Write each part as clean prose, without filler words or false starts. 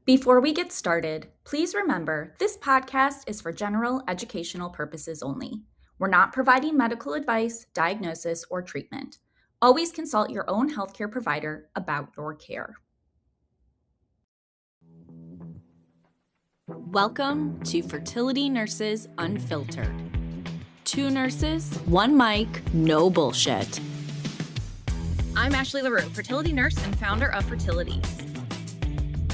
Before we get started, please remember this podcast is for general educational purposes only. We're not providing medical advice, diagnosis, or treatment. Always consult your own healthcare provider about your care. Welcome to Fertility Nurses Unfiltered. 2 nurses, 1 mic, no bullshit. I'm Ashley LaRue, fertility nurse and founder of Fertilities.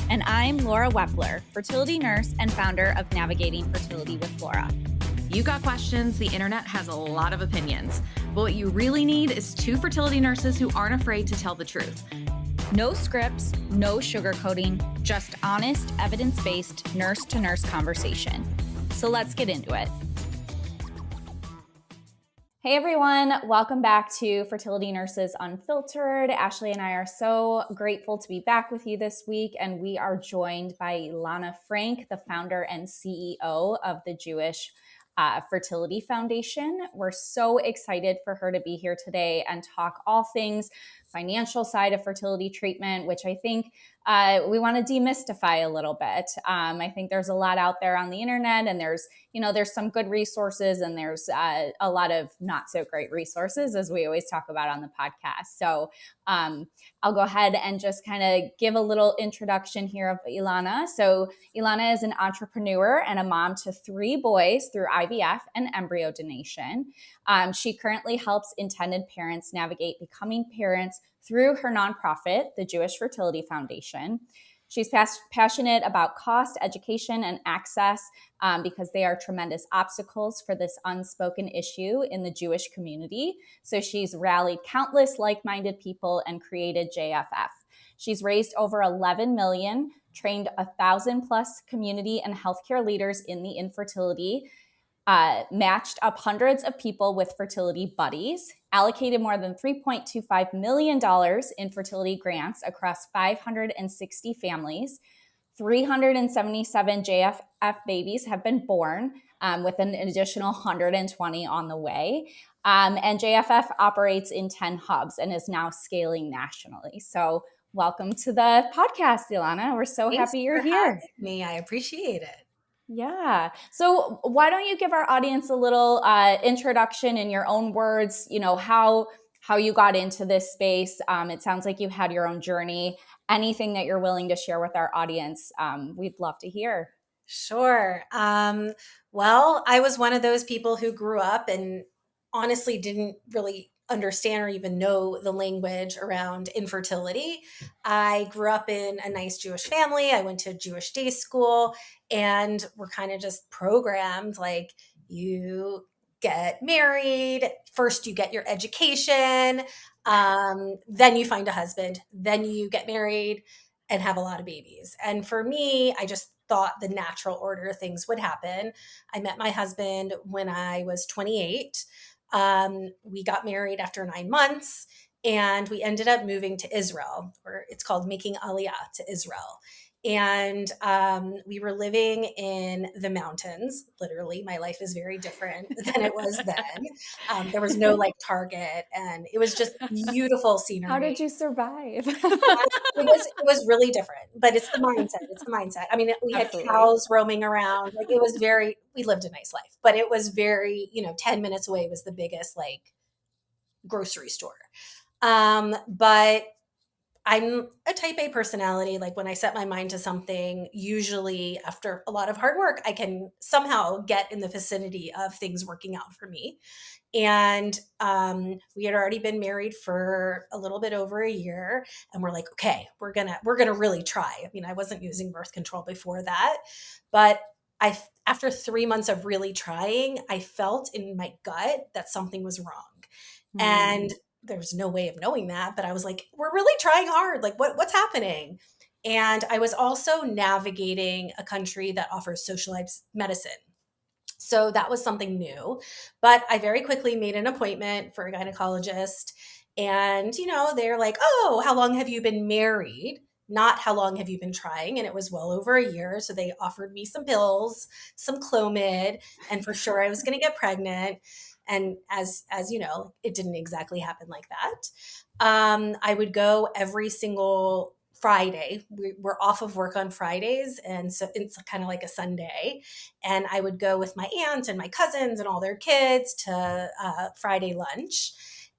And I'm Laura Wepler, fertility nurse and founder of Navigating Fertility with Laura. You got questions, the internet has a lot of opinions, but what you really need is 2 fertility nurses who aren't afraid to tell the truth. No scripts, no sugarcoating, just honest, evidence-based nurse-to-nurse conversation. So let's get into it. Hey everyone, welcome back to Fertility Nurses Unfiltered. Ashley and I are so grateful to be back with you this week, and we are joined by Elana Frank, the founder and CEO of the Jewish Fertility Foundation. We're so excited for her to be here today and talk all things financial side of fertility treatment, which I think we want to demystify a little bit. I think there's a lot out there on the internet, and there's some good resources, and there's a lot of not so great resources, as we always talk about on the podcast. So I'll go ahead and just kind of give a little introduction here of Elana. So Elana is an entrepreneur and a mom to 3 boys through IVF and embryo donation. She currently helps intended parents navigate becoming parents through her nonprofit, the Jewish Fertility Foundation. She's passionate about cost, education, and access because they are tremendous obstacles for this unspoken issue in the Jewish community. So she's rallied countless like-minded people and created JFF. She's raised over 11 million, trained 1,000 plus community and healthcare leaders in the infertility, matched up hundreds of people with fertility buddies, allocated more than $3.25 million in fertility grants across 560 families. 377 JFF babies have been born, with an additional 120 on the way. And JFF operates in 10 hubs and is now scaling nationally. So welcome to the podcast, Elana. We're so happy you're here. Me, I appreciate it. Yeah. So why don't you give our audience a little introduction in your own words, how you got into this space. It sounds like you've had your own journey. Anything that you're willing to share with our audience, we'd love to hear. Sure. Well, I was one of those people who grew up and honestly didn't really understand or even know the language around infertility. I grew up in a nice Jewish family. I went to Jewish day school, and we're kind of just programmed like, you get married, first you get your education, then you find a husband, then you get married and have a lot of babies. And for me, I just thought the natural order of things would happen. I met my husband when I was 28. We got married after 9 months, and we ended up moving to Israel, or it's called making Aliyah to Israel. And we were living in the mountains. Literally, my life is very different than it was then. There was no Target, and it was just beautiful scenery. How did you survive? It was really different, but it's the mindset. It's the mindset. I mean, we had cows roaming around. We lived a nice life, but it was very, 10 minutes away was the biggest grocery store. But I'm a type A personality. Like, when I set my mind to something, usually after a lot of hard work, I can somehow get in the vicinity of things working out for me. And we had already been married for a little bit over a year, and we're like, okay, we're gonna really try. I mean, I wasn't using birth control before that, but after 3 months of really trying, I felt in my gut that something was wrong. And there's no way of knowing that, but I was like, we're really trying hard. Like, what's happening? And I was also navigating a country that offers socialized medicine. So that was something new, but I very quickly made an appointment for a gynecologist, and, they're like, oh, how long have you been married? Not how long have you been trying? And it was well over a year. So they offered me some pills, some Clomid, and for sure I was going to get pregnant. And as you know, it didn't exactly happen like that. I would go every single Friday. We're off of work on Fridays. And so it's kind of like a Sunday. And I would go with my aunt and my cousins and all their kids to Friday lunch.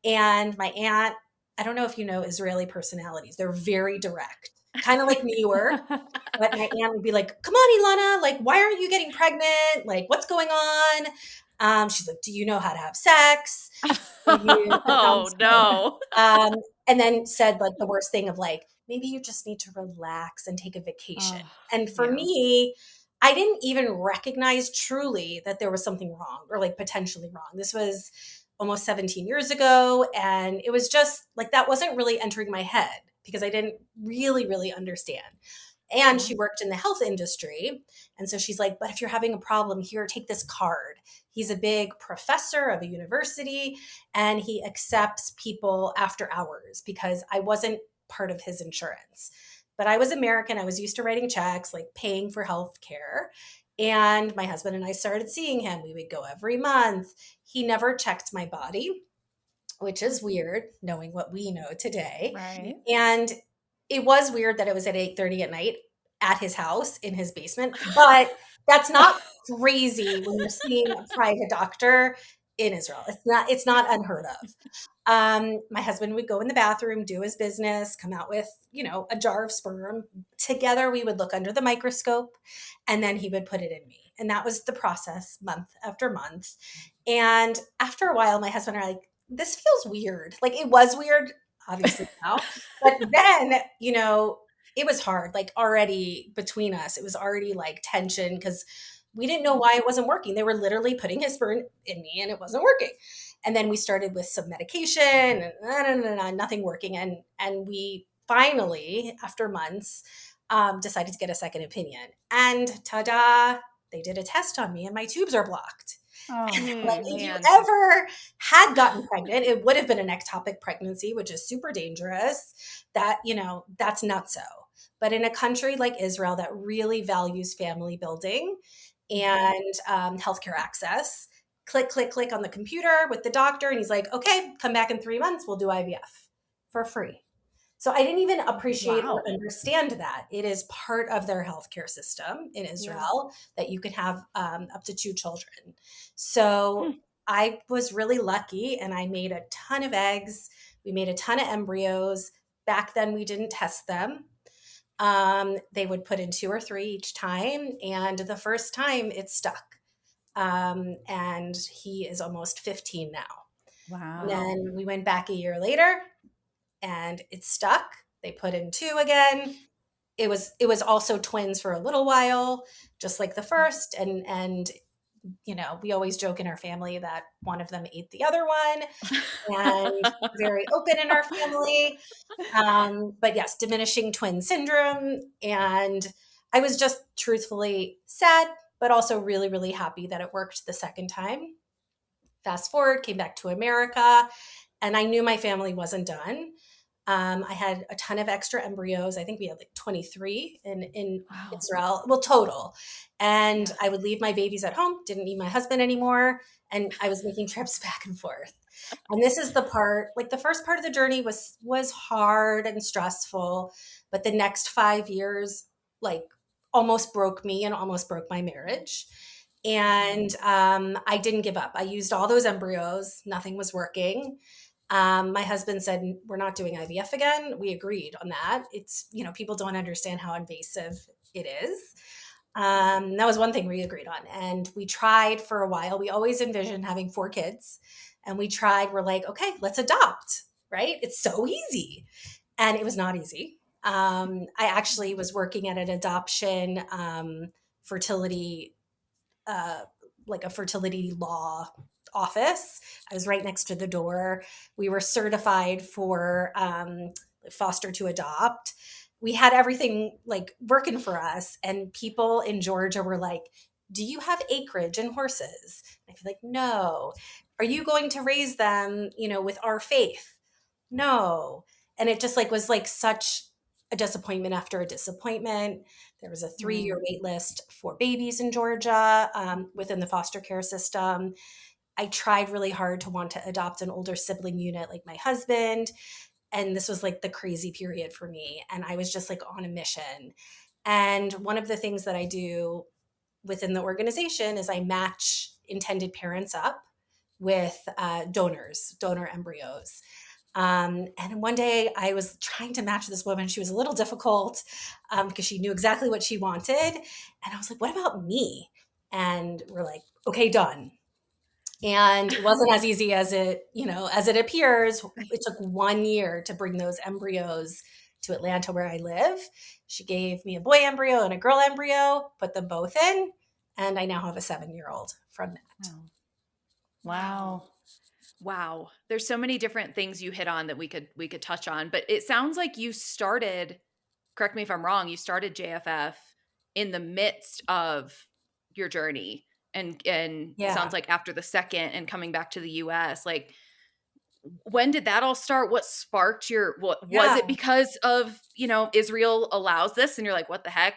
And my aunt, I don't know if you know Israeli personalities, they're very direct, kind of like New York. But my aunt would be like, come on, Elana, like, why aren't you getting pregnant? Like, what's going on? She's like, do you know how to have sex? Oh, no. And then said like the worst thing of like, maybe you just need to relax and take a vacation. And for me, I didn't even recognize truly that there was something wrong or like potentially wrong. This was almost 17 years ago. And it was just like, that wasn't really entering my head because I didn't really understand. And she worked in the health industry. And so she's like, but if you're having a problem here, take this card. He's a big professor of a university and he accepts people after hours because I wasn't part of his insurance. But I was American. I was used to writing checks, like paying for health care. And my husband and I started seeing him. We would go every month. He never checked my body, which is weird knowing what we know today. Right. And it was weird that it was at 8:30 at night at his house in his basement, but that's not crazy when you're seeing a private doctor in Israel. It's not unheard of. My husband would go in the bathroom, do his business, come out with, a jar of sperm. Together we would look under the microscope and then he would put it in me. And that was the process month after month. And after a while, my husband and I were like, this feels weird. Like it was weird, obviously now, but then, it was hard, like already between us, it was already like tension because we didn't know why it wasn't working. They were literally putting his sperm in me and it wasn't working. And then we started with some medication and nothing working. And we finally, after months, decided to get a second opinion. And ta-da, they did a test on me and my tubes are blocked. Oh, like if you ever had gotten pregnant, it would have been an ectopic pregnancy, which is super dangerous. That, that's not so. But in a country like Israel that really values family building and healthcare access, click on the computer with the doctor. And he's like, okay, come back in 3 months. We'll do IVF for free. So I didn't even appreciate or understand that. It is part of their healthcare system in Israel that you can have up to 2 children. So I was really lucky and I made a ton of eggs. We made a ton of embryos. Back then we didn't test them. They would put in 2 or 3 each time. And the first time it stuck. And he is almost 15 now. Wow. And then we went back a year later. And it stuck. They put in 2 again. It was also twins for a little while, just like the first. And we always joke in our family that one of them ate the other one, and very open in our family. But yes, diminishing twin syndrome. And I was just truthfully sad, but also really, really happy that it worked the second time. Fast forward, came back to America, and I knew my family wasn't done. I had a ton of extra embryos. I think we had like 23 in Israel, well, total. And I would leave my babies at home, didn't need my husband anymore. And I was making trips back and forth. And this is the part, like the first part of the journey was hard and stressful, but the next 5 years, like almost broke me and almost broke my marriage. And I didn't give up. I used all those embryos. Nothing was working. My husband said, we're not doing IVF again. We agreed on that. It's, people don't understand how invasive it is. That was one thing we agreed on. And we tried for a while. We always envisioned having 4 kids. And we tried, we're like, okay, let's adopt, right? It's so easy. And it was not easy. I actually was working at an adoption fertility, like a fertility law office. I was right next to the door. We were certified for foster to adopt. We had everything like working for us. And people in Georgia were like, do you have acreage and horses? And I feel like, no. Are you going to raise them, with our faith? No. And it just was such a disappointment after a disappointment. There was a 3-year wait list for babies in Georgia within the foster care system. I tried really hard to want to adopt an older sibling unit like my husband. And this was like the crazy period for me. And I was just like on a mission. And one of the things that I do within the organization is I match intended parents up with donor embryos. And one day I was trying to match this woman. She was a little difficult because she knew exactly what she wanted. And I was like, what about me? And we're like, okay, done. And it wasn't as easy as it appears. It took 1 year to bring those embryos to Atlanta where I live. She gave me a boy embryo and a girl embryo, put them both in, and I now have a 7-year-old from that. Wow. Wow. There's so many different things you hit on that we could touch on, but it sounds like you started, correct me if I'm wrong, you started JFF in the midst of your journey and Yeah. sounds like after the second and coming back to the US. Like, when did that all start? What sparked was it because of, Israel allows this and you're like, what the heck?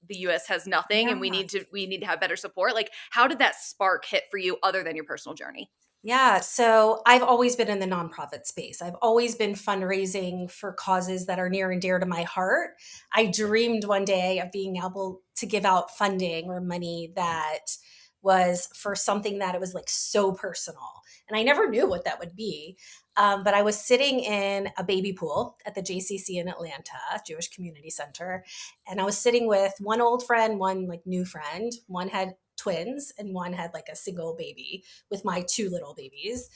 The US has nothing and we need to have better support. Like, how did that spark hit for you other than your personal journey? Yeah. So I've always been in the nonprofit space. I've always been fundraising for causes that are near and dear to my heart. I dreamed one day of being able to give out funding or money that was for something that it was like so personal. And I never knew what that would be. But I was sitting in a baby pool at the JCC in Atlanta, Jewish Community Center. And I was sitting with one old friend, one like new friend. One had twins and one had like a single baby with my 2 little babies.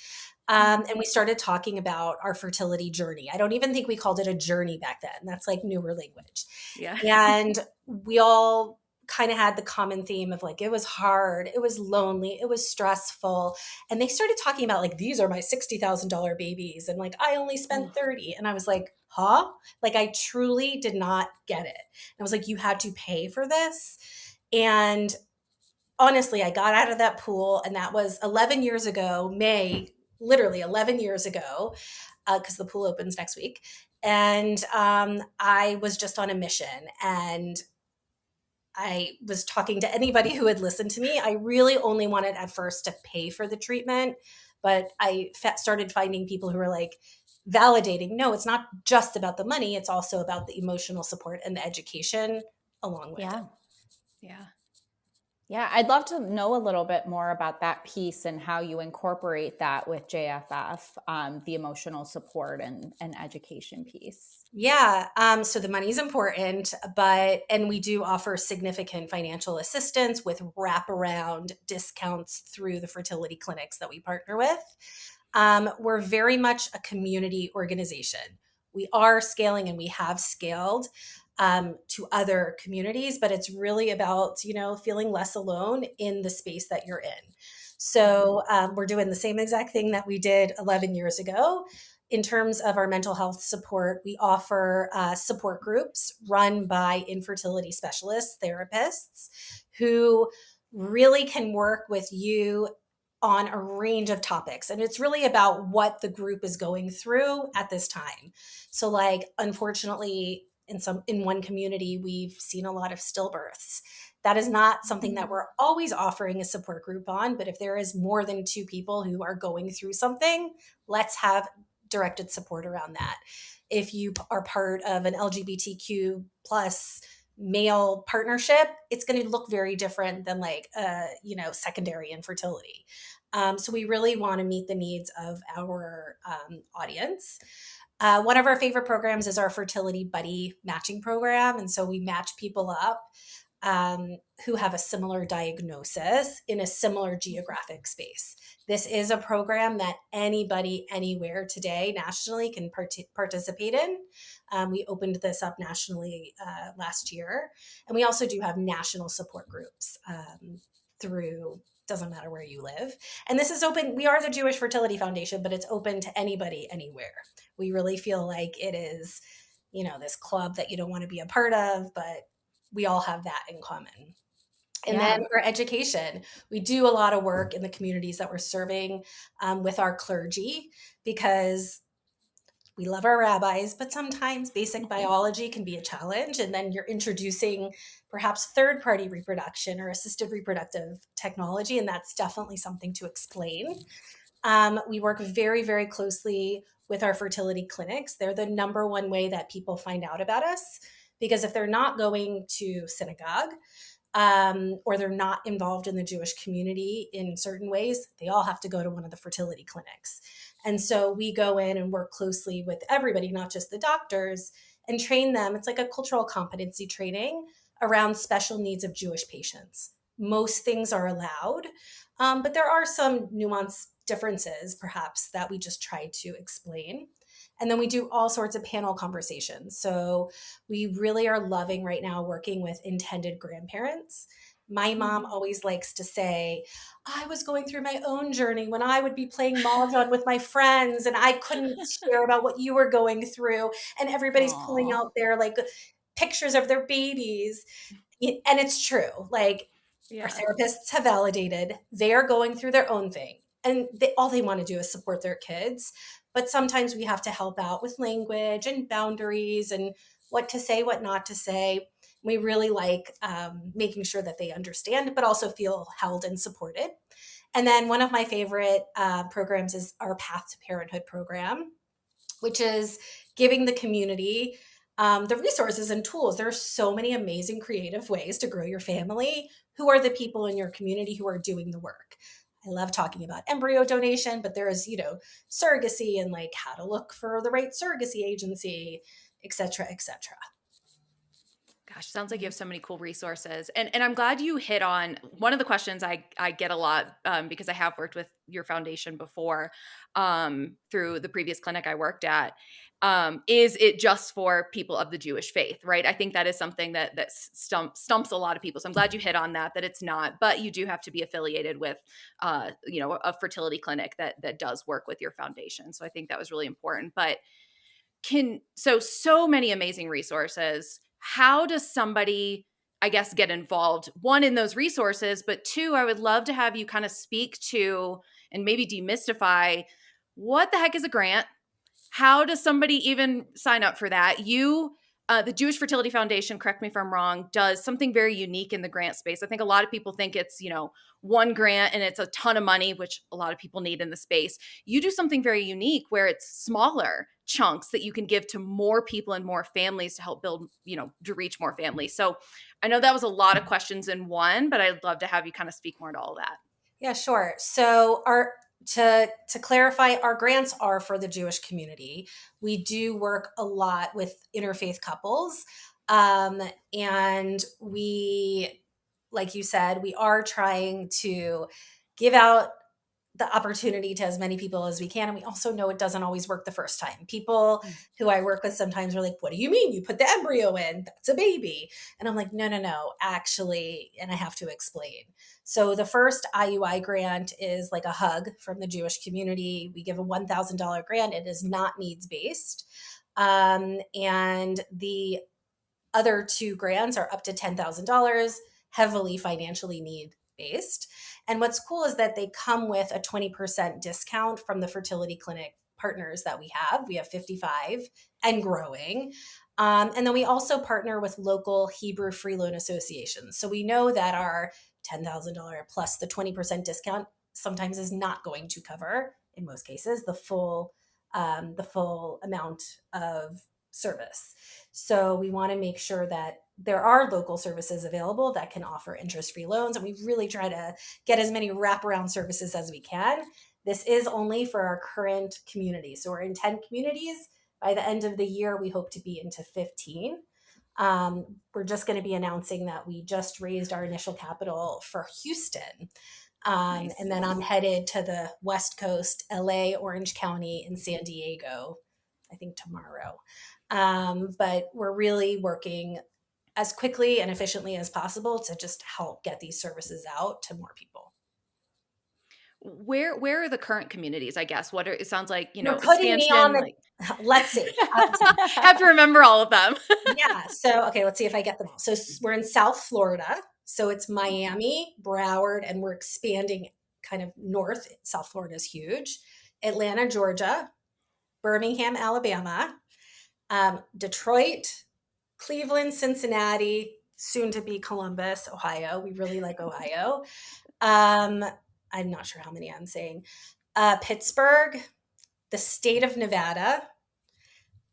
And we started talking about our fertility journey. I don't even think we called it a journey back then. That's like newer language. Yeah. And we all kind of had the common theme of like, it was hard, it was lonely, it was stressful. And they started talking about like, these are my $60,000 babies. And like, I only spent 30. And I was like, huh? Like, I truly did not get it. And I was like, you had to pay for this. And honestly, I got out of that pool, and that was 11 years ago, literally 11 years ago, because the pool opens next week. And I was just on a mission, and I was talking to anybody who would listen to me. I really only wanted at first to pay for the treatment, but I started finding people who were like validating, no, it's not just about the money. It's also about the emotional support and the education along with it. Yeah. Yeah, I'd love to know a little bit more about that piece and how you incorporate that with JFF, the emotional support and education piece. Yeah. So the money is important, and we do offer significant financial assistance with wraparound discounts through the fertility clinics that we partner with. We're very much a community organization. We are scaling and we have scaled to other communities, but it's really about, feeling less alone in the space that you're in. So we're doing the same exact thing that we did 11 years ago. In terms of our mental health support, we offer support groups run by infertility specialists, therapists, who really can work with you on a range of topics. And it's really about what the group is going through at this time. So like, unfortunately, in one community, we've seen a lot of stillbirths. That is not something that we're always offering a support group on, but if there is more than 2 people who are going through something, let's have directed support around that. If you are part of an LGBTQ plus male partnership, it's going to look very different than like, secondary infertility. So we really want to meet the needs of our audience. One of our favorite programs is our Fertility Buddy matching program. And so we match people up who have a similar diagnosis in a similar geographic space. This is a program that anybody, anywhere today, nationally, can participate in. We opened this up nationally last year. And we also do have national support groups through, doesn't matter where you live. And this is open. We are the Jewish Fertility Foundation, but it's open to anybody, anywhere. We really feel like it is, this club that you don't want to be a part of, but we all have that in common. And then for education, we do a lot of work in the communities that we're serving with our clergy, because we love our rabbis, but sometimes basic biology can be a challenge. And then you're introducing perhaps third-party reproduction or assisted reproductive technology, and that's definitely something to explain. We work very, very closely with our fertility clinics. They're the number one way that people find out about us, because if they're not going to synagogue, or they're not involved in the Jewish community in certain ways, they all have to go to one of the fertility clinics. And so we go in and work closely with everybody, not just the doctors, and train them. It's like a cultural competency training around special needs of Jewish patients. Most things are allowed, but there are some nuanced differences, perhaps, that we just try to explain. And then we do all sorts of panel conversations. So we really are loving right now working with intended grandparents. My mom always likes to say, I was going through my own journey when I would be playing mahjong with my friends and I couldn't share about what you were going through. And everybody's pulling out their like pictures of their babies. And it's true. Like, our therapists have validated they're going through their own thing. And all they want to do is support their kids. But sometimes we have to help out with language and boundaries and what to say, what not to say. We really like making sure that they understand, but also feel held and supported. And then one of my favorite programs is our Path to Parenthood program, which is giving the community the resources and tools. There are so many amazing creative ways to grow your family. Who are the people in your community who are doing the work? I love talking about embryo donation, but there is, surrogacy and like how to look for the right surrogacy agency, et cetera, et cetera. Gosh, sounds like you have so many cool resources. And I'm glad you hit on one of the questions I get a lot because I have worked with your foundation before through the previous clinic I worked at. Is it just for people of the Jewish faith, right? I think that is something that stumps a lot of people. So I'm glad you hit on that it's not, but you do have to be affiliated with, a fertility clinic that does work with your foundation. So I think that was really important. But so many amazing resources. How does somebody, I guess, get involved? One, in those resources, but two, I would love to have you kind of speak to and maybe demystify what the heck is a grant? How does somebody even sign up for that? The Jewish Fertility Foundation, correct me if I'm wrong, does something very unique in the grant space. I think a lot of people think it's, one grant and it's a ton of money, which a lot of people need in the space. You do something very unique where it's smaller chunks that you can give to more people and more families to help build, to reach more families. So I know that was a lot of questions in one, but I'd love to have you kind of speak more to all of that. Yeah, sure. So to clarify, our grants are for the Jewish community. We do work a lot with interfaith couples. And we, like you said, we are trying to give out the opportunity to as many people as we can. And we also know it doesn't always work the first time. People who I work with sometimes are like, what do you mean? You put the embryo in, that's a baby. And I'm like, no, actually, and I have to explain. So the first IUI grant is like a hug from the Jewish community. We give a $1,000 grant. It is not needs-based. And the other two grants are up to $10,000, heavily financially need-based. And what's cool is that they come with a 20% discount from the fertility clinic partners that we have. We have 55 and growing. And then we also partner with local Hebrew free loan associations. So we know that our $10,000 plus the 20% discount sometimes is not going to cover, in most cases, the full amount of service. So we want to make sure that there are local services available that can offer interest-free loans. And we really try to get as many wraparound services as we can. This is only for our current community. So we're in 10 communities. By the end of the year, we hope to be into 15. We're just going to be announcing that we just raised our initial capital for Houston. Nice. And then I'm headed to the West Coast, LA, Orange County, and San Diego, I think tomorrow. But we're really working as quickly and efficiently as possible to just help get these services out to more people. Where are the current communities, I guess? It sounds like, You're putting me on the, let's see. Have to remember all of them. Yeah. So, okay, let's see if I get them all. So we're in South Florida. So it's Miami, Broward, and we're expanding kind of north. South Florida is huge. Atlanta, Georgia, Birmingham, Alabama, Detroit, Cleveland, Cincinnati, soon to be Columbus, Ohio. We really like Ohio. I'm not sure how many I'm saying. Pittsburgh, the state of Nevada.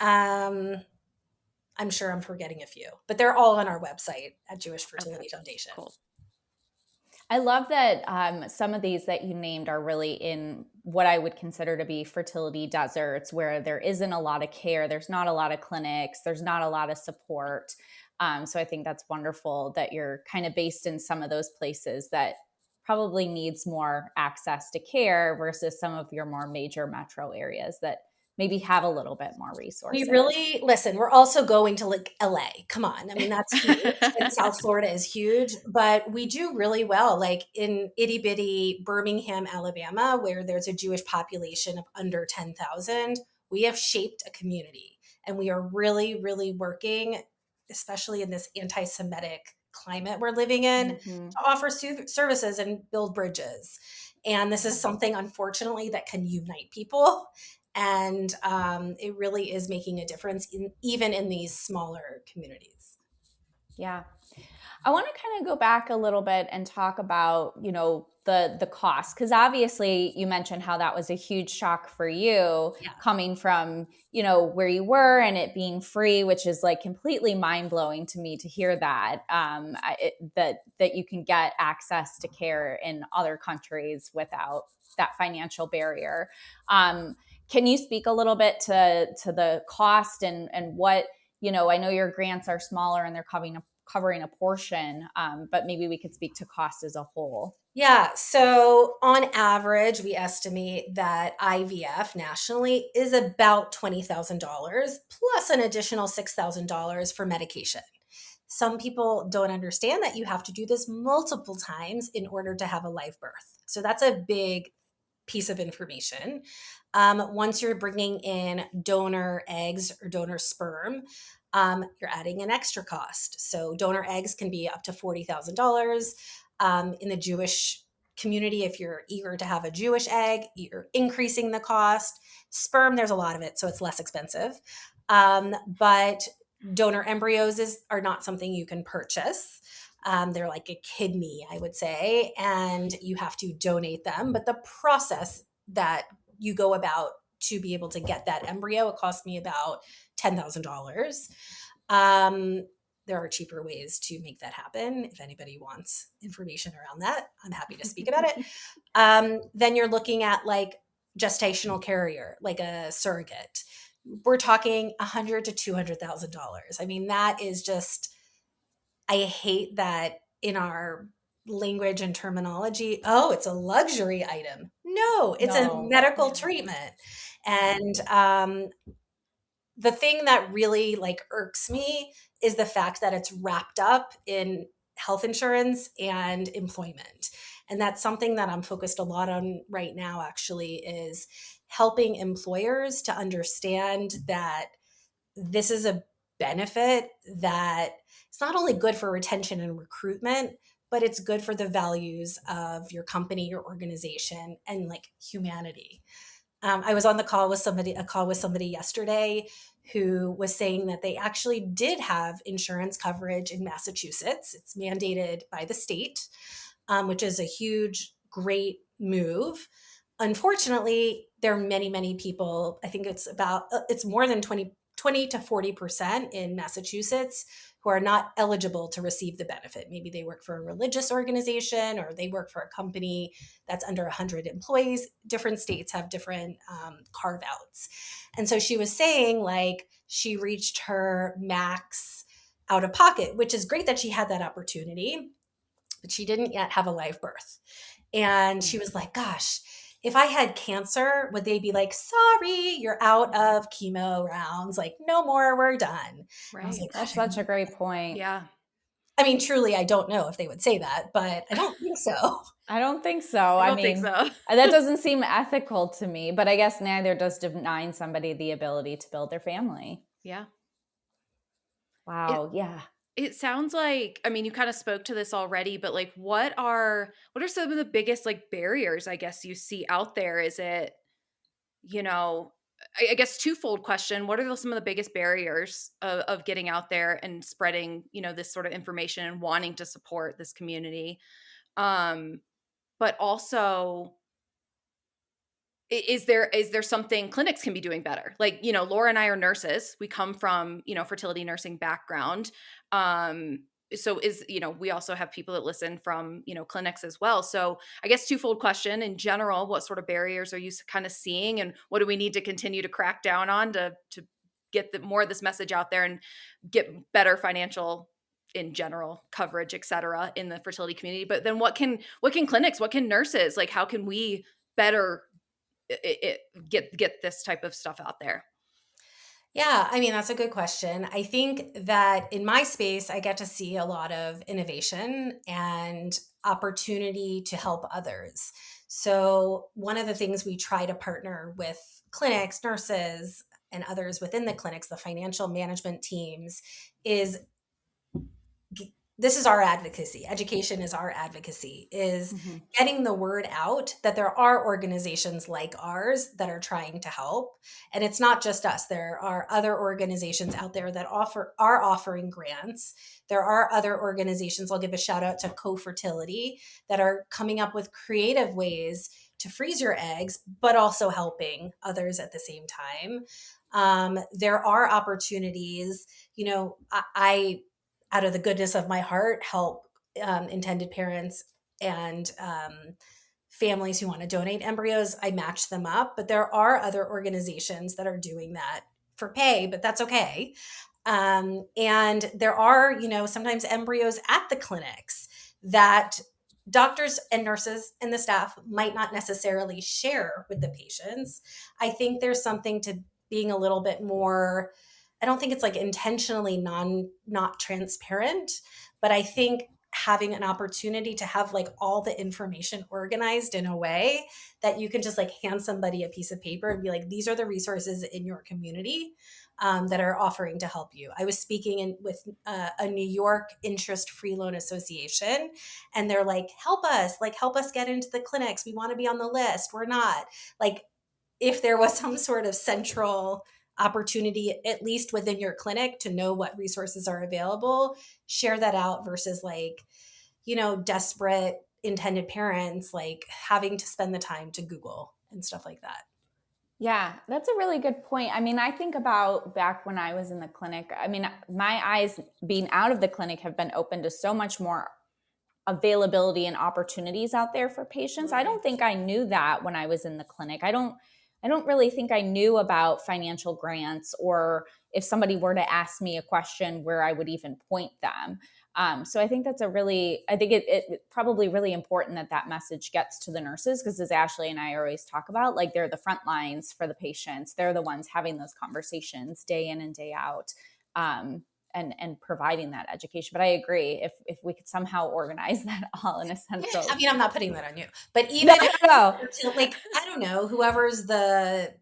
I'm sure I'm forgetting a few, but they're all on our website at Jewish Fertility Foundation. Cool. I love that some of these that you named are really in what I would consider to be fertility deserts, where there isn't a lot of care, there's not a lot of clinics, there's not a lot of support. So I think that's wonderful that you're kind of based in some of those places that probably needs more access to care versus some of your more major metro areas that maybe have a little bit more resources. We really, listen, we're also going to like LA. Come on. I mean, that's huge. And South Florida is huge, but we do really well. Like in itty bitty Birmingham, Alabama, where there's a Jewish population of under 10,000, we have shaped a community, and we are really, really working, especially in this anti-Semitic climate we're living in, to offer services and build bridges. And this is something, unfortunately, that can unite people. And it really is making a difference even in these smaller communities. Yeah. I want to kind of go back a little bit and talk about, the cost, because obviously you mentioned how that was a huge shock for you coming from, where you were and it being free, which is like completely mind blowing to me to hear that, that you can get access to care in other countries without that financial barrier. Can you speak a little bit to the cost and what, I know your grants are smaller and they're covering a portion, but maybe we could speak to cost as a whole. Yeah. So on average, we estimate that IVF nationally is about $20,000 plus an additional $6,000 for medication. Some people don't understand that you have to do this multiple times in order to have a live birth. So that's a big piece of information. Once you're bringing in donor eggs or donor sperm, you're adding an extra cost. So donor eggs can be up to $40,000. In the Jewish community, if you're eager to have a Jewish egg, you're increasing the cost. Sperm, there's a lot of it, so it's less expensive. But donor embryos are not something you can purchase. They're like a kidney, I would say, and you have to donate them. But the process that you go about to be able to get that embryo, it cost me about $10,000. There are cheaper ways to make that happen. If anybody wants information around that, I'm happy to speak about it. Then you're looking at like gestational carrier, like a surrogate. We're talking $100,000 to $200,000. I mean, that is just, I hate that in our language and terminology. Oh, it's a luxury item. No, it's a medical treatment. And the thing that really like irks me is the fact that it's wrapped up in health insurance and employment. And that's something that I'm focused a lot on right now, actually, is helping employers to understand that this is a benefit that it's not only good for retention and recruitment, but it's good for the values of your company, your organization, and like humanity. I was on a call with somebody yesterday who was saying that they actually did have insurance coverage in Massachusetts. It's mandated by the state, which is a huge, great move. Unfortunately, there are many, many people, I think it's more than 20 to 40% in Massachusetts who are not eligible to receive the benefit. Maybe they work for a religious organization or they work for a company that's under 100 employees. Different states have different carve outs. And so she was saying like she reached her max out of pocket, which is great that she had that opportunity, but she didn't yet have a live birth. And she was like, gosh, if I had cancer, would they be like, sorry, you're out of chemo rounds, like no more, we're done. Right. I was like, that's such a great point. Yeah. I mean, truly, I don't know if they would say that, but I don't think so. I don't think so. I don't think so. That doesn't seem ethical to me, but I guess neither does denying somebody the ability to build their family. Yeah. Wow. Yeah. It sounds like, I mean, you kind of spoke to this already, but like what are some of the biggest like barriers I guess you see out there? Is it, I guess twofold question. What are some of the biggest barriers of getting out there and spreading, this sort of information and wanting to support this community? But also, is there something clinics can be doing better? Like, Laura and I are nurses. We come from, fertility nursing background. So we also have people that listen from, clinics as well. So I guess twofold question in general, what sort of barriers are you kind of seeing, and what do we need to continue to crack down on to get more of this message out there and get better financial in general coverage, et cetera, in the fertility community? But then what can clinics, what can nurses, like, how can we better get this type of stuff out there? Yeah, I mean, that's a good question. I think that in my space, I get to see a lot of innovation and opportunity to help others. So, one of the things we try to partner with clinics, nurses, and others within the clinics, the financial management teams, is this is our advocacy. Education is our advocacy, is getting the word out that there are organizations like ours that are trying to help. And it's not just us. There are other organizations out there that are offering grants. There are other organizations, I'll give a shout out to Co-Fertility, that are coming up with creative ways to freeze your eggs, but also helping others at the same time. There are opportunities, I out of the goodness of my heart, help intended parents and families who want to donate embryos. I match them up, but there are other organizations that are doing that for pay, but that's okay. And there are, sometimes embryos at the clinics that doctors and nurses and the staff might not necessarily share with the patients. I think there's something to being a little bit more, I don't think it's like intentionally not transparent, but I think having an opportunity to have like all the information organized in a way that you can just like hand somebody a piece of paper and be like, these are the resources in your community that are offering to help you. I was speaking with a New York interest-free loan association, and they're like, help us get into the clinics. We want to be on the list. We're not. Like, if there was some sort of central opportunity, at least within your clinic, to know what resources are available, share that out versus like, desperate intended parents, like having to spend the time to Google and stuff like that. Yeah, that's a really good point. I mean, I think about back when I was in the clinic. I mean, my eyes being out of the clinic have been open to so much more availability and opportunities out there for patients. I don't think I knew that when I was in the clinic. I don't really think I knew about financial grants, or if somebody were to ask me a question, where I would even point them. So I think it's probably really important that message gets to the nurses, because as Ashley and I always talk about, like, they're the front lines for the patients. They're the ones having those conversations day in and day out. And providing that education. But I agree, if we could somehow organize that all in a central. I mean, I'm not putting that on you, but even no. Like, I don't know, whoever's the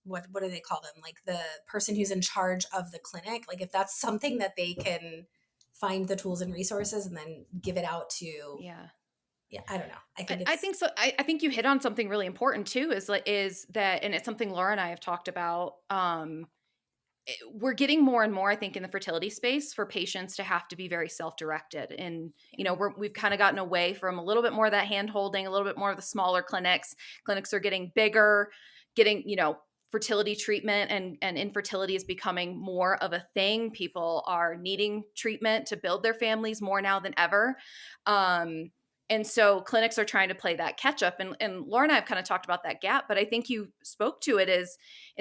what do they call them? Like the person who's in charge of the clinic. Like, if that's something that they can find the tools and resources and then give it out to. Yeah, I don't know. I think so. I think you hit on something really important too, is that, and it's something Laura and I have talked about. We're getting more and more, I think, in the fertility space, for patients to have to be very self-directed. And, we've kind of gotten away from a little bit more of that hand holding, a little bit more of the smaller clinics. Clinics are getting bigger, fertility treatment and infertility is becoming more of a thing. People are needing treatment to build their families more now than ever. And so clinics are trying to play that catch up. And Laura and I have kind of talked about that gap, but I think you spoke to it, is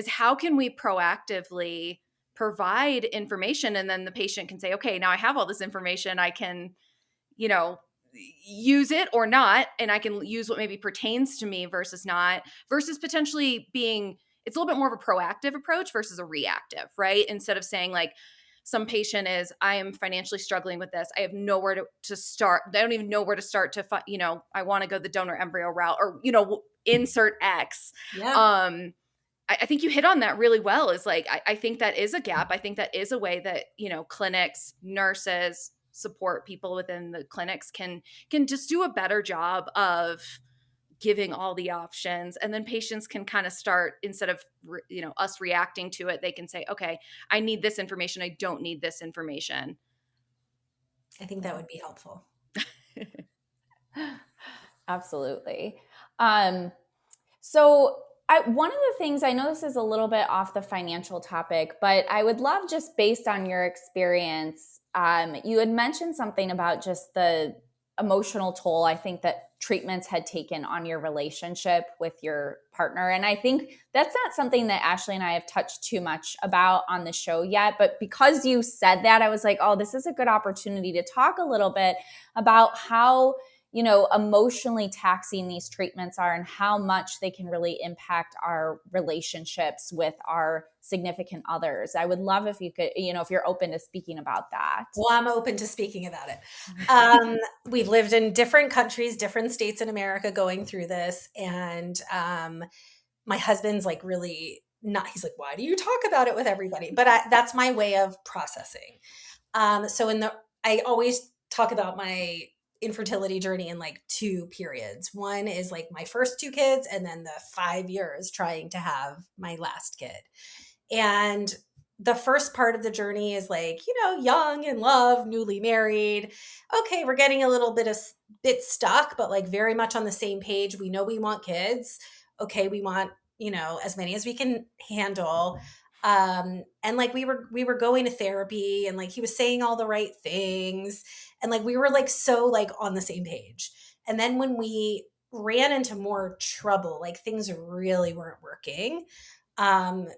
how can we proactively provide information, and then the patient can say, okay, now I have all this information, I can, use it or not, and I can use what maybe pertains to me versus not, versus potentially being, it's a little bit more of a proactive approach versus a reactive, right? Instead of saying like, some patient is, I am financially struggling with this, I have nowhere to start. I don't even know where to start to, I want to go the donor embryo route, or, insert X. Yeah. I think you hit on that really well, is like, I think that is a gap. I think that is a way that, clinics, nurses, support people within the clinics can just do a better job of giving all the options, and then patients can kind of start, instead of us reacting to it, they can say, okay, I need this information, I don't need this information. I think that would be helpful. Absolutely. So One of the things, I know this is a little bit off the financial topic, but I would love, just based on your experience, you had mentioned something about just the emotional toll I think that treatments had taken on your relationship with your partner. And I think that's not something that Ashley and I have touched too much about on the show yet. But because you said that, I was like, oh, this is a good opportunity to talk a little bit about how, you know, emotionally taxing these treatments are and how much they can really impact our relationships with our significant others. I would love if you could, you know, if you're open to speaking about that. Well, I'm open to speaking about it. We've lived in different countries, different states in America going through this. And my husband's like really not, he's like, why do you talk about it with everybody? But that's my way of processing. I always talk about my infertility journey in like 2 periods. One is like my first 2 kids, and then the 5 years trying to have my last kid. And the first part of the journey is like, you know, young, in love, newly married. Okay, we're getting a little bit stuck, but like very much on the same page. We know we want kids. Okay, we want, you know, as many as we can handle. And like we were going to therapy, and like he was saying all the right things, and like we were like so like on the same page. And then when we ran into more trouble, like things really weren't working,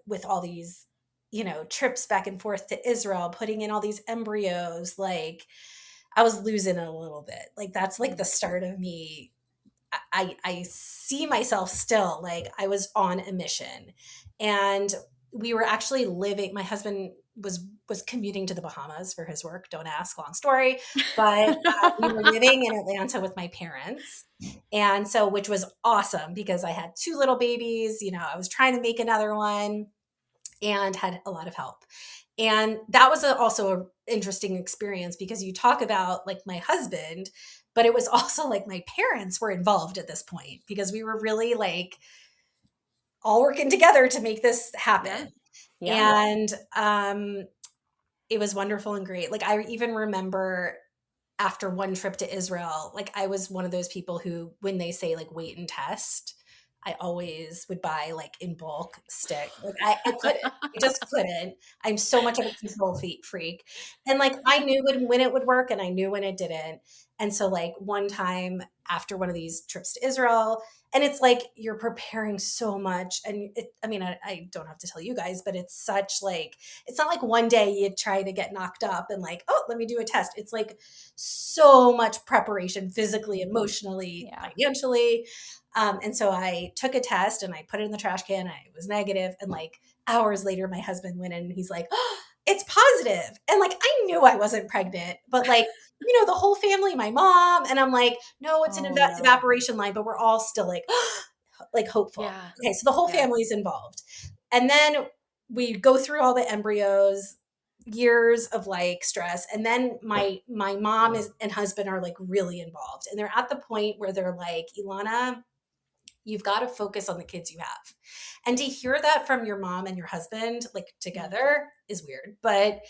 with all these, you know, trips back and forth to Israel, putting in all these embryos, like I was losing it a little bit. Like that's like the start of me. I see myself still like I was on a mission. And we were actually living, my husband was commuting to the Bahamas for his work. Don't ask, long story. But we were living in Atlanta with my parents. And so, which was awesome because I had 2 little babies, you know, I was trying to make another one and had a lot of help. And that was also an interesting experience because you talk about like my husband, but it was also like my parents were involved at this point because we were really like all working together to make this happen. Yeah. And it was wonderful and great. Like I even remember after one trip to Israel, like I was one of those people who, when they say like wait and test, I always would buy like in bulk stick. Like I couldn't, I just couldn't. I'm so much of a control freak. And like I knew when it would work and I knew when it didn't. And so like one time after one of these trips to Israel, and it's like you're preparing so much. And I mean, I don't have to tell you guys, but it's such like, it's not like one day you try to get knocked up and like, oh, let me do a test. It's like so much preparation physically, emotionally, financially. And so I took a test and I put it in the trash can. I was negative, and like hours later, my husband went in and he's like, oh, it's positive. And like, I knew I wasn't pregnant, but like, you know, the whole family, my mom, and I'm like, no, it's an evaporation line, but we're all still like, like hopeful. Yeah. Okay. So the whole family's involved. And then we go through all the embryos, years of like stress. And then my mom and husband are like really involved. And they're at the point where they're like, Elana, you've got to focus on the kids you have. And to hear that from your mom and your husband, like together, is weird. But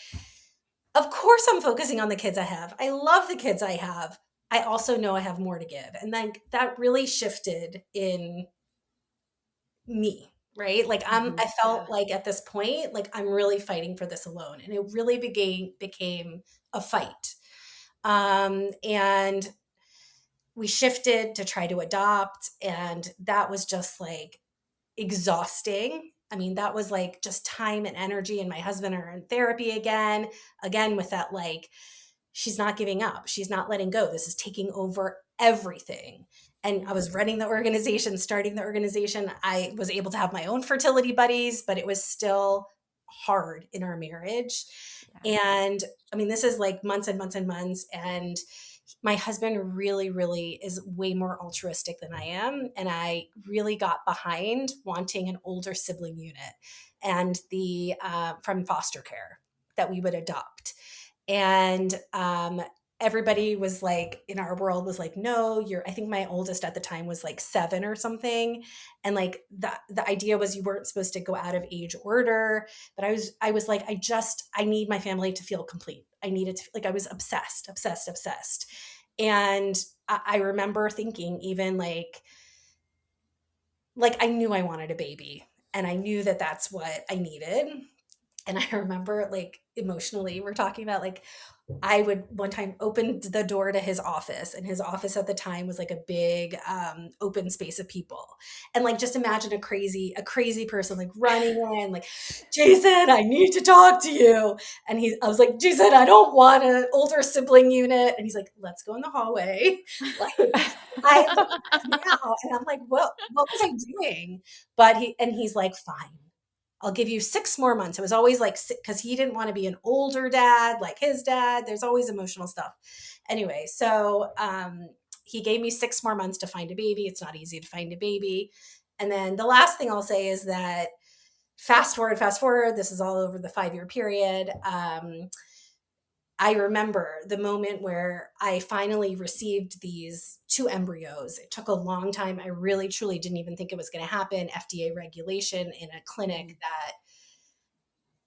of course, I'm focusing on the kids I have. I love the kids I have. I also know I have more to give. And then that really shifted in me, right? Like I felt like at this point, like I'm really fighting for this alone. And it really became a fight. And we shifted to try to adopt, and that was just like exhausting. I mean, that was like just time and energy, and my husband are in therapy again with that, like, she's not giving up. She's not letting go. This is taking over everything. And I was running the organization, starting the organization. I was able to have my own fertility buddies, but it was still hard in our marriage. And I mean, this is like months and months and months. And my husband really, really is way more altruistic than I am. And I really got behind wanting an older sibling unit and from foster care that we would adopt. And everybody was like, in our world was like, no, I think my oldest at the time was like 7 or something. And like the idea was you weren't supposed to go out of age order. But I was like, I need my family to feel complete. I needed to, like, I was obsessed. And I remember thinking even like, like I knew I wanted a baby and I knew that that's what I needed. And I remember like emotionally, we're talking about like I would one time opened the door to his office, and his office at the time was like a big open space of people. And like just imagine a crazy person like running in, like, Jason, I need to talk to you. And I was like, Jason, I don't want an older sibling unit. And he's like, let's go in the hallway. Like I look back now and I'm like, what was I doing? He's like, fine. I'll give you 6 more months. It was always like, because he didn't want to be an older dad like his dad. There's always emotional stuff. Anyway, so he gave me 6 more months to find a baby. It's not easy to find a baby. And then the last thing I'll say is that fast forward, this is all over the 5-year period. I remember the moment where I finally received these 2 embryos. It took a long time. I really, truly didn't even think it was going to happen. FDA regulation in a clinic that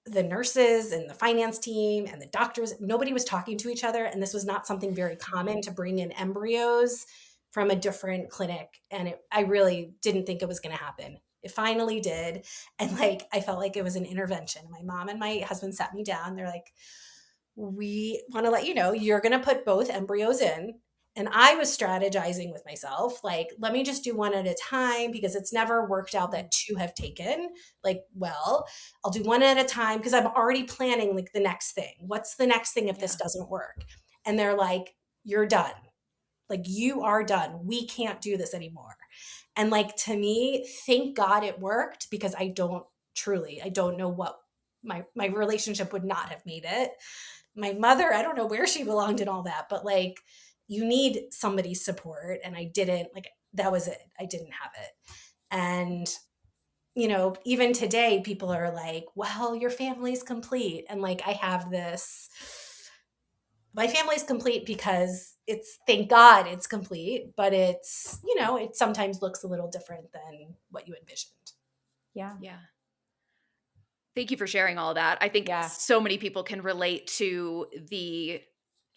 the nurses and the finance team and the doctors, nobody was talking to each other. And this was not something very common to bring in embryos from a different clinic. And I really didn't think it was going to happen. It finally did. And like, I felt like it was an intervention. My mom and my husband sat me down. They're like, we want to let you know you're going to put both embryos in. And I was strategizing with myself, like, let me just do one at a time because it's never worked out that 2 have taken. Like, well, I'll do one at a time because I'm already planning like the next thing. What's the next thing if this doesn't work? And they're like, you're done. Like, you are done. We can't do this anymore. And like, to me, thank God it worked because I don't know what my relationship would not have made it. My mother, I don't know where she belonged in all that, but like you need somebody's support. And I didn't, like, that was it. I didn't have it. And, even today, people are like, well, your family's complete. And like, I have this, my family's complete because thank God it's complete, but it sometimes looks a little different than what you envisioned. Yeah. Yeah. Thank you for sharing all of that. I think so many people can relate to the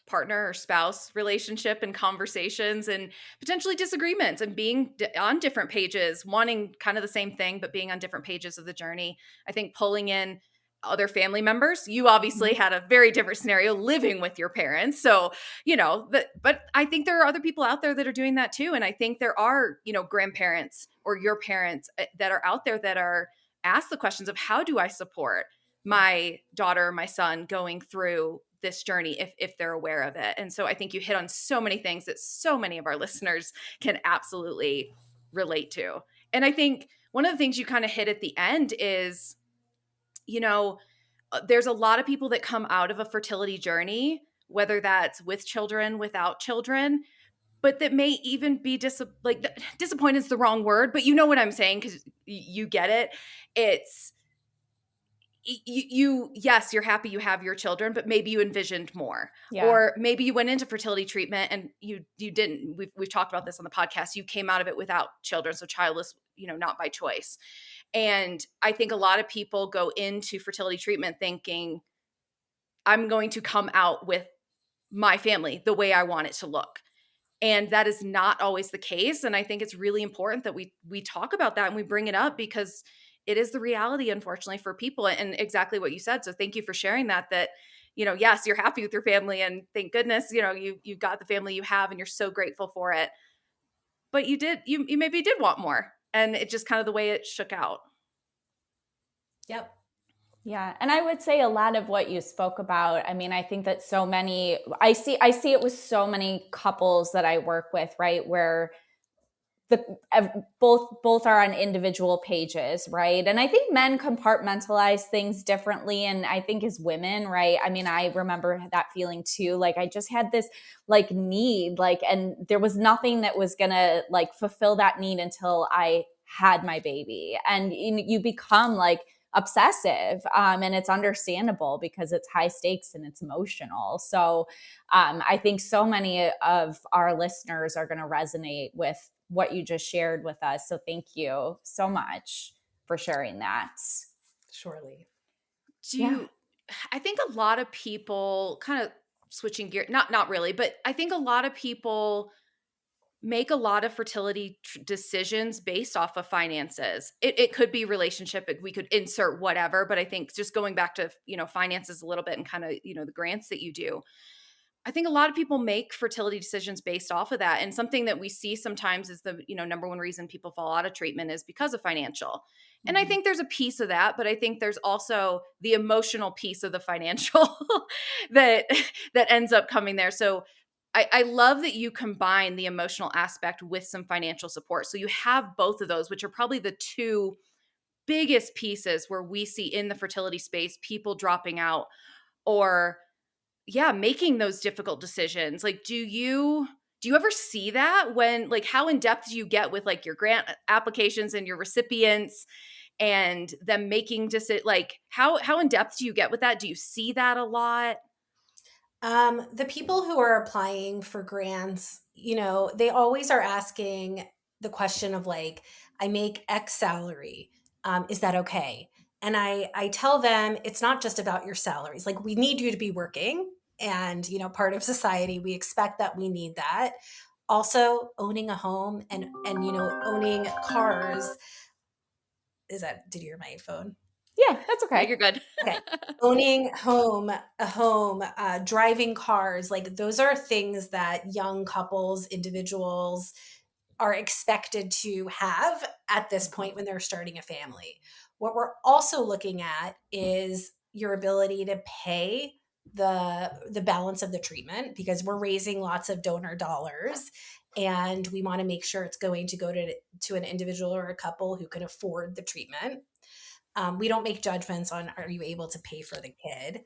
partner or spouse relationship and conversations and potentially disagreements and being on different pages, wanting kind of the same thing, but being on different pages of the journey. I think pulling in other family members, you obviously had a very different scenario living with your parents. So, but I think there are other people out there that are doing that too. And I think there are, grandparents or your parents that are out there that are asked the questions of how do I support my daughter, my son going through this journey if they're aware of it. And so I think you hit on so many things that so many of our listeners can absolutely relate to. And I think one of the things you kind of hit at the end is, there's a lot of people that come out of a fertility journey, whether that's with children, without children, but that may even be disappointed is the wrong word, but you know what I'm saying because you get it. It's yes, you're happy you have your children, but maybe you envisioned more. Or maybe you went into fertility treatment and you didn't. We've talked about this on the podcast. You came out of it without children, so childless, not by choice. And I think a lot of people go into fertility treatment thinking, I'm going to come out with my family the way I want it to look. And that is not always the case. And I think it's really important that we talk about that and we bring it up because it is the reality, unfortunately, for people. And exactly what you said. So thank you for sharing that, yes, you're happy with your family and thank goodness, you've got the family you have and you're so grateful for it. But you maybe did want more. And it's just kind of the way it shook out. Yep. Yeah. And I would say a lot of what you spoke about, I mean, I think that I see it with so many couples that I work with, right? Where both are on individual pages, right? And I think men compartmentalize things differently. And I think as women, right? I mean, I remember that feeling too. Like I just had this like need, and there was nothing that was gonna like fulfill that need until I had my baby. And you become like obsessive, and it's understandable because it's high stakes and it's emotional. So I think so many of our listeners are going to resonate with what you just shared with us. So thank you so much for sharing that. Surely. I think a lot of people kind of switching gear, not really, but I think a lot of people make a lot of fertility decisions based off of finances. It could be relationship. We could insert whatever, but I think just going back to, finances a little bit and kind of, the grants that you do, I think a lot of people make fertility decisions based off of that. And something that we see sometimes is the, number one reason people fall out of treatment is because of financial. And I think there's a piece of that, but I think there's also the emotional piece of the financial that ends up coming there. So I love that you combine the emotional aspect with some financial support. So you have both of those, which are probably the two biggest pieces where we see in the fertility space people dropping out or making those difficult decisions. Like, do you ever see that when, like, how in depth do you get with like your grant applications and your recipients and them making like how in depth do you get with that? Do you see that a lot? The people who are applying for grants, they always are asking the question of like, I make X salary. Is that okay? And I tell them it's not just about your salaries. Like, we need you to be working and, part of society, we expect that, we need that. Also, owning a home and owning cars. Did you hear my phone? Yeah, that's okay. Yeah, you're good. Okay. Owning a home, driving cars, like those are things that young couples, individuals are expected to have at this point when they're starting a family. What we're also looking at is your ability to pay the balance of the treatment, because we're raising lots of donor dollars and we want to make sure it's going to go to an individual or a couple who can afford the treatment. We don't make judgments on, are you able to pay for the kid?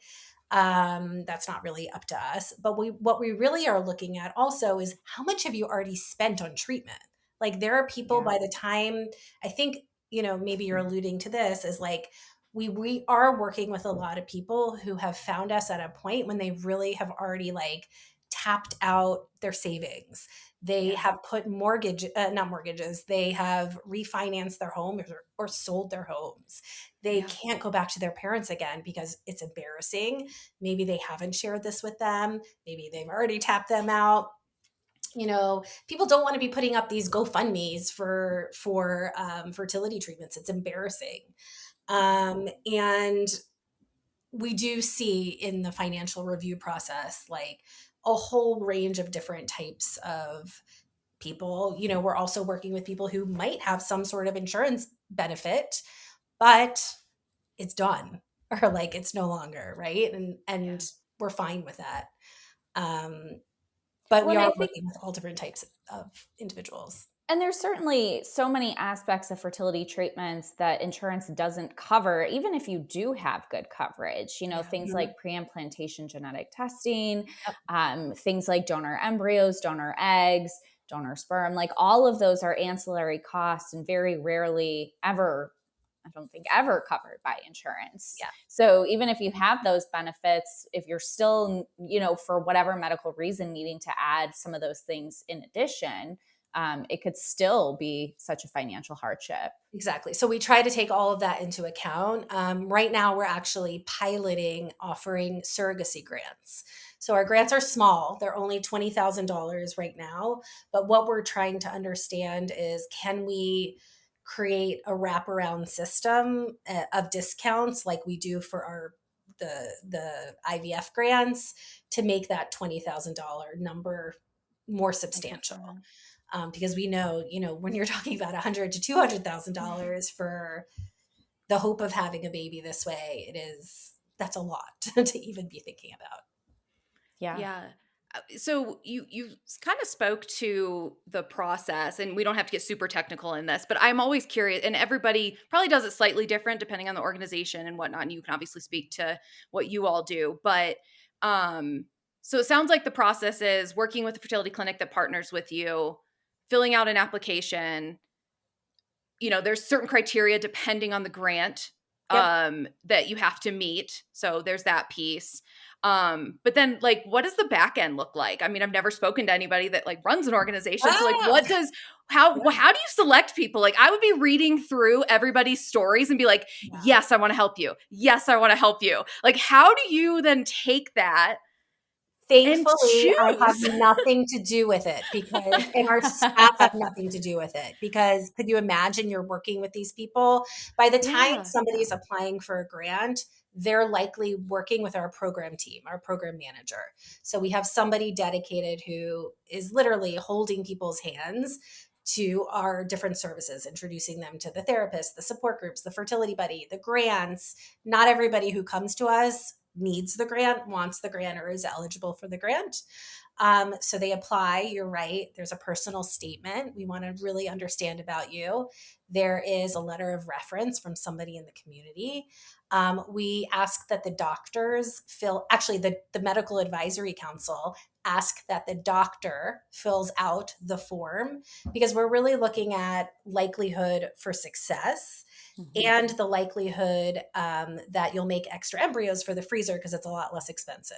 That's not really up to us. But what we really are looking at also is, how much have you already spent on treatment? Like, there are people by the time, I think, maybe you're alluding to this, is like, we are working with a lot of people who have found us at a point when they really have already like tapped out their savings. They have put not mortgages, they have refinanced their homes or sold their homes. They can't go back to their parents again because it's embarrassing. Maybe they haven't shared this with them. Maybe they've already tapped them out. People don't want to be putting up these GoFundMes for fertility treatments. It's embarrassing. And we do see in the financial review process, like, a whole range of different types of people. We're also working with people who might have some sort of insurance benefit, but it's done, or like it's no longer, right? And we're fine with that. But we are working with all different types of individuals. And there's certainly so many aspects of fertility treatments that insurance doesn't cover, even if you do have good coverage. Things like pre-implantation genetic testing, things like donor embryos, donor eggs, donor sperm, like all of those are ancillary costs and very rarely ever, I don't think ever covered by insurance. Yeah. So even if you have those benefits, if you're still, for whatever medical reason, needing to add some of those things in addition, it could still be such a financial hardship. Exactly. So we try to take all of that into account. Right now, we're actually piloting offering surrogacy grants. So our grants are small. They're only $20,000 right now. But what we're trying to understand is, can we create a wraparound system of discounts like we do for the IVF grants, to make that $20,000 number more substantial? Because we know, when you're talking about $100,000 to $200,000 for the hope of having a baby this way, that's a lot to even be thinking about. Yeah. So you kind of spoke to the process, and we don't have to get super technical in this, but I'm always curious, and everybody probably does it slightly different depending on the organization and whatnot. And you can obviously speak to what you all do, but so it sounds like the process is working with a fertility clinic that partners with you, filling out an application. There's certain criteria depending on the grant that you have to meet. So there's that piece. But then, like, what does the back end look like? I mean, I've never spoken to anybody that like runs an organization. So like, how do you select people? Like, I would be reading through everybody's stories and be like, yes, I want to help you. Yes, I want to help you. Like, how do you then take that Thankfully, I have choose. nothing to do with it and our staff have nothing to do with it because could you imagine you're working with these people? By the time Yeah. somebody's applying for a grant, they're likely working with our program team, our program manager. So we have somebody dedicated who is literally holding people's hands to our different services, introducing them to the therapist, the support groups, the fertility buddy, the grants. Not everybody who comes to us needs the grant, wants the grant, or is eligible for the grant. So they apply. You're right. There's a personal statement. We want to really understand about you. There is a letter of reference from somebody in the community. We ask that the doctors actually, the Medical Advisory Council ask that the doctor fills out the form because we're really looking at likelihood for success and the likelihood that you'll make extra embryos for the freezer because it's a lot less expensive.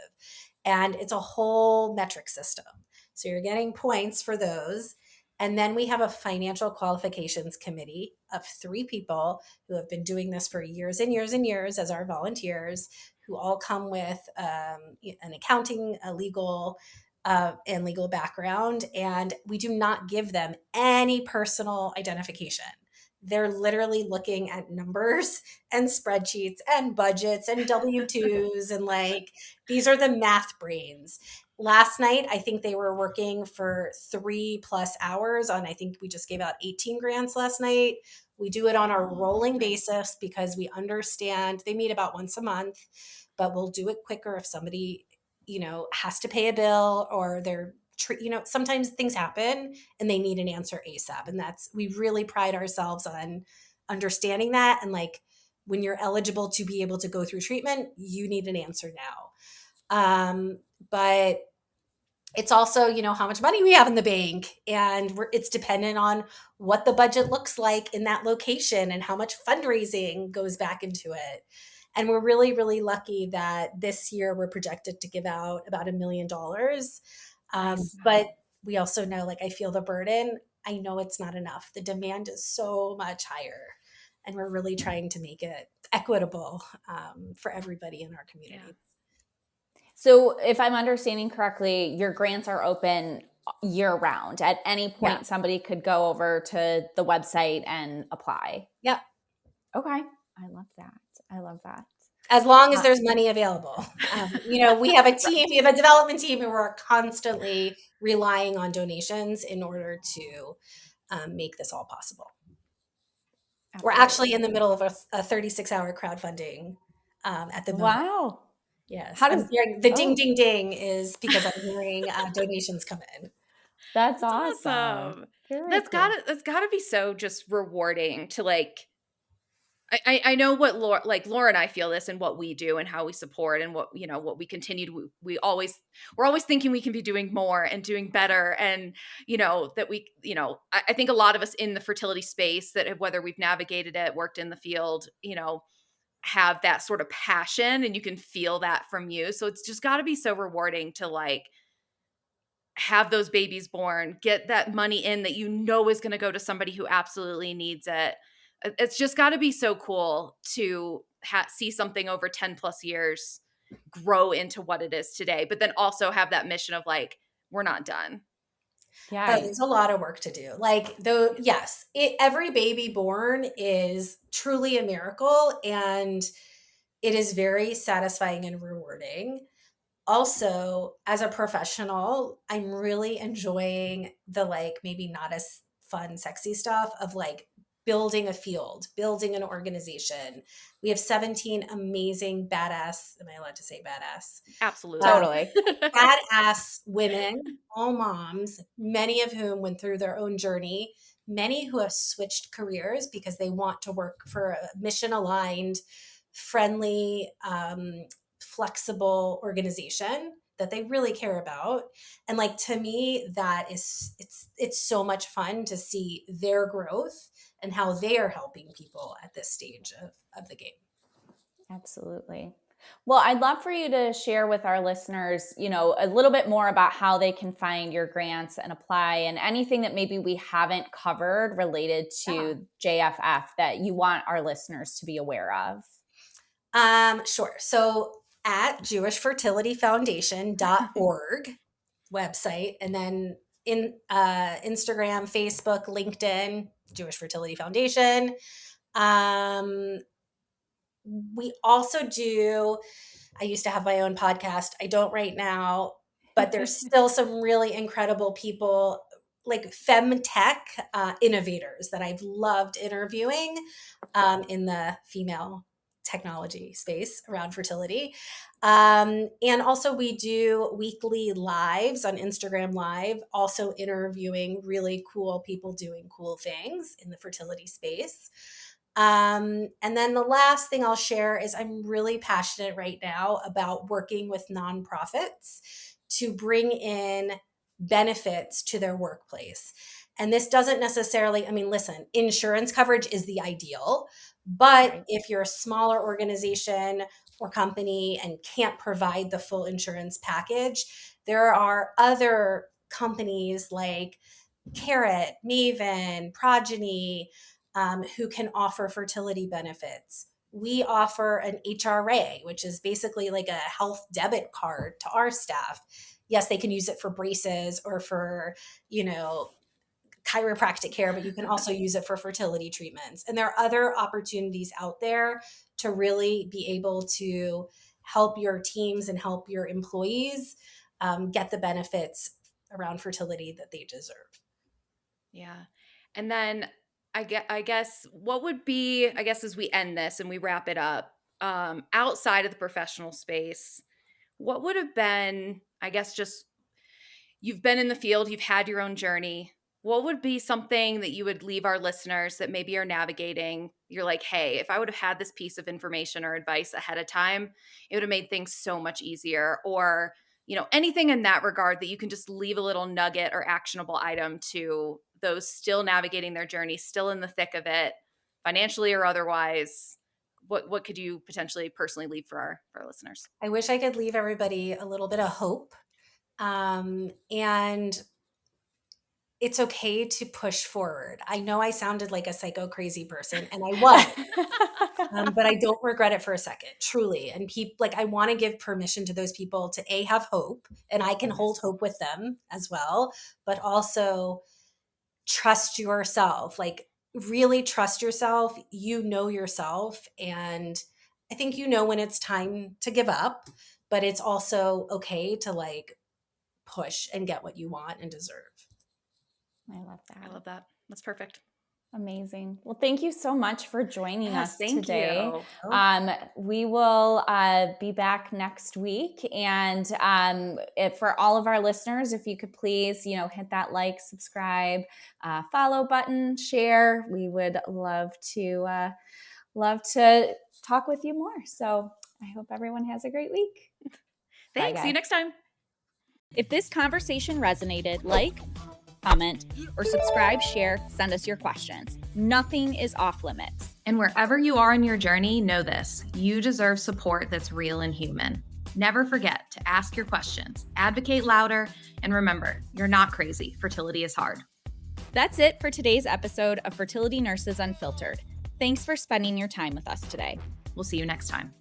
And it's a whole metric system. So you're getting points for those. And then we have a financial qualifications committee of 3 people who have been doing this for years and years and years as our volunteers, who all come with an accounting, a legal, and legal background. And we do not give them any personal identification. They're literally looking at numbers and spreadsheets and budgets and W-2s and like, these are the math brains. Last night, I think they were working for 3+ hours on, I think we just gave out 18 grants last night. We do it on a rolling basis because we understand they meet about once a month, but we'll do it quicker if somebody, has to pay a bill or sometimes things happen and they need an answer ASAP. And we really pride ourselves on understanding that. And like, when you're eligible to be able to go through treatment, you need an answer now. But it's also, how much money we have in the bank, and it's dependent on what the budget looks like in that location and how much fundraising goes back into it. And we're really, really lucky that this year we're projected to give out about $1 million. But we also know, like, I feel the burden. I know it's not enough. The demand is so much higher, and we're really trying to make it equitable for everybody in our community. Yeah. So if I'm understanding correctly, your grants are open year round. At any point, somebody could go over to the website and apply. Yep. Okay. I love that. As long as there's money available. We have a team, we have a development team, and we're constantly relying on donations in order to make this all possible. Absolutely. We're actually in the middle of a 36-hour crowdfunding at the moment. Wow. Yes. The ding, ding, ding is because I'm hearing donations come in. That's awesome. That's gotta be so just rewarding to like, I know what Laura and I feel this and what we do and how we support and what we continue to, we're always thinking we can be doing more and doing better. And, that we, I think a lot of us in the fertility space that whether we've navigated it, worked in the field, have that sort of passion, and you can feel that from you. So it's just got to be so rewarding to like have those babies born, get that money in that is going to go to somebody who absolutely needs it. It's just got to be so cool to see something over 10 plus years grow into what it is today, but then also have that mission of like, we're not done. Yeah. There's a lot of work to do. Like, though, yes, every baby born is truly a miracle, and it is very satisfying and rewarding. Also, as a professional, I'm really enjoying the like maybe not as fun, sexy stuff of like building a field, building an organization. We have 17 amazing badass. Am I allowed to say badass? Absolutely. Totally. Badass women, all moms, many of whom went through their own journey, many who have switched careers because they want to work for a mission aligned, friendly, flexible organization that they really care about. And like, to me, that is, it's so much fun to see their growth and how they are helping people at this stage of the game. Absolutely. Well, I'd love for you to share with our listeners, a little bit more about how they can find your grants and apply, and anything that maybe we haven't covered related to JFF that you want our listeners to be aware of. Sure. So at jewishfertilityfoundation.org website. And then in Instagram, Facebook, LinkedIn, Jewish Fertility Foundation. We also do, I used to have my own podcast. I don't right now, but there's still some really incredible people like femtech innovators that I've loved interviewing in the female technology space around fertility. And also we do weekly lives on Instagram Live, also interviewing really cool people doing cool things in the fertility space. And then the last thing I'll share is I'm really passionate right now about working with nonprofits to bring in benefits to their workplace. And this doesn't necessarily, I mean, listen, insurance coverage is the ideal, but if you're a smaller organization or company and can't provide the full insurance package, there are other companies like Carrot, Maven, Progeny, who can offer fertility benefits. We offer an HRA, which is basically like a health debit card to our staff. Yes, they can use it for braces or for, chiropractic care, but you can also use it for fertility treatments. And there are other opportunities out there to really be able to help your teams and help your employees get the benefits around fertility that they deserve. Yeah. And then I guess what would be, as we end this and we wrap it up, outside of the professional space, what would have been, just you've been in the field, you've had your own journey. What would be something that you would leave our listeners that maybe are navigating? You're like, hey, if I would have had this piece of information or advice ahead of time, it would have made things so much easier. Or, anything in that regard that you can just leave a little nugget or actionable item to those still navigating their journey, still in the thick of it, financially or otherwise. What could you potentially personally leave for our listeners? I wish I could leave everybody a little bit of hope. And it's okay to push forward. I know I sounded like a psycho crazy person, and I was, but I don't regret it for a second, truly. And I want to give permission to those people to have hope, and I can hold hope with them as well, but also trust yourself, really trust yourself. You know yourself. And I think when it's time to give up, but it's also okay to push and get what you want and deserve. I love that. I love that. That's perfect. Amazing. Well, thank you so much for joining us today. You. We will be back next week. And for all of our listeners, if you could please, hit that like, subscribe, follow button, share. We would love to talk with you more. So I hope everyone has a great week. Thanks. See you next time. If this conversation resonated, comment, or subscribe, share, send us your questions. Nothing is off limits. And wherever you are in your journey, know this: you deserve support that's real and human. Never forget to ask your questions, advocate louder, and remember, you're not crazy. Fertility is hard. That's it for today's episode of Fertility Nurses Unfiltered. Thanks for spending your time with us today. We'll see you next time.